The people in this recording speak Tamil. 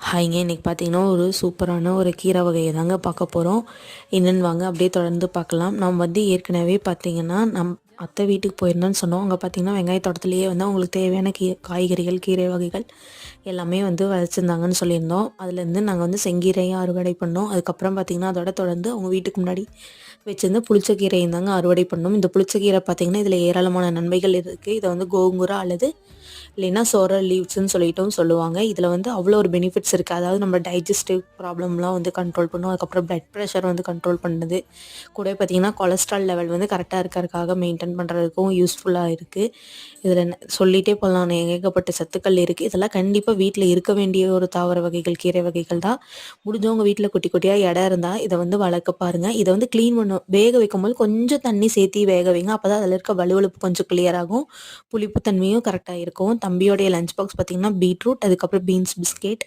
ஹாய்ங்க. இன்றைக்கி பார்த்தீங்கன்னா, ஒரு சூப்பரான ஒரு கீரை வகையை தாங்க பார்க்க போகிறோம். என்னென்னு வாங்க அப்படியே தொடர்ந்து பார்க்கலாம். நம்ம வந்து ஏற்கனவே பார்த்தீங்கன்னா, அத்தை வீட்டுக்கு போயிருந்தோன்னு சொன்னோம். அங்கே பார்த்தீங்கன்னா, வெங்காய தோட்டத்திலேயே வந்து அவங்களுக்கு தேவையான காய்கறிகள், கீரை வகைகள் எல்லாமே வந்து விதைச்சிருந்தாங்கன்னு சொல்லியிருந்தோம். அதுலேருந்து நாங்கள் வந்து செங்கீரையும் அறுவடை பண்ணோம். அதுக்கப்புறம் பார்த்திங்கன்னா, அதோட தொடர்ந்து அவங்க வீட்டுக்கு முன்னாடி வச்சிருந்த புளிச்சக்கீரையும் தாங்க அறுவடை பண்ணோம். இந்த புளிச்சக்கீரை பார்த்திங்கன்னா, இதில் ஏராளமான நன்மைகள் இருக்குது. இதை வந்து கோங்குரா அல்லது இல்லைன்னா சோரல் லீவ்ஸ்ன்னு சொல்லிட்டும் சொல்லுவாங்க. இதில் வந்து அவ்வளோ ஒரு பெனிஃபிட்ஸ் இருக்குது. அதாவது நம்ம டைஜஸ்டிவ் ப்ராப்ளம்லாம் வந்து கண்ட்ரோல் பண்ணும். அதுக்கப்புறம் பிளட் ப்ரெஷர் வந்து கண்ட்ரோல் பண்ணுது. கூட பார்த்திங்கன்னா கொலஸ்ட்ரால் லெவல் வந்து கரெக்டாக இருக்கிறதுக்காக மெயின்டைன் பண்ணுறதுக்கும் யூஸ்ஃபுல்லாக இருக்குது. இதில் சொல்லிகிட்டே போகலாம், ஏகப்பட்ட சத்துக்கள் இருக்குது. இதெல்லாம் கண்டிப்பாக வீட்டில் இருக்க வேண்டிய ஒரு தாவர வகைகள், கீரை வகைகள் தான். முடிஞ்சவங்க வீட்டில் குட்டி குட்டியாக இடம் இருந்தால் இதை வந்து வளர்க்க பாருங்கள். இதை வந்து க்ளீன் பண்ணும், வேக வைக்கும்போது கொஞ்சம் தண்ணி சேர்த்தி வேக வைங்க. அப்போ தான் அதில் இருக்க வலுவலுப்பு கொஞ்சம் கிளியர் ஆகும். புளிப்பு தன்மையும் கரெக்டாக இருக்கும். தம்பியோடைய லஞ்ச் பாக்ஸ் பார்த்திங்கன்னா பீட்ரூட், அதுக்கப்புறம் பீன்ஸ் பிஸ்கெட்,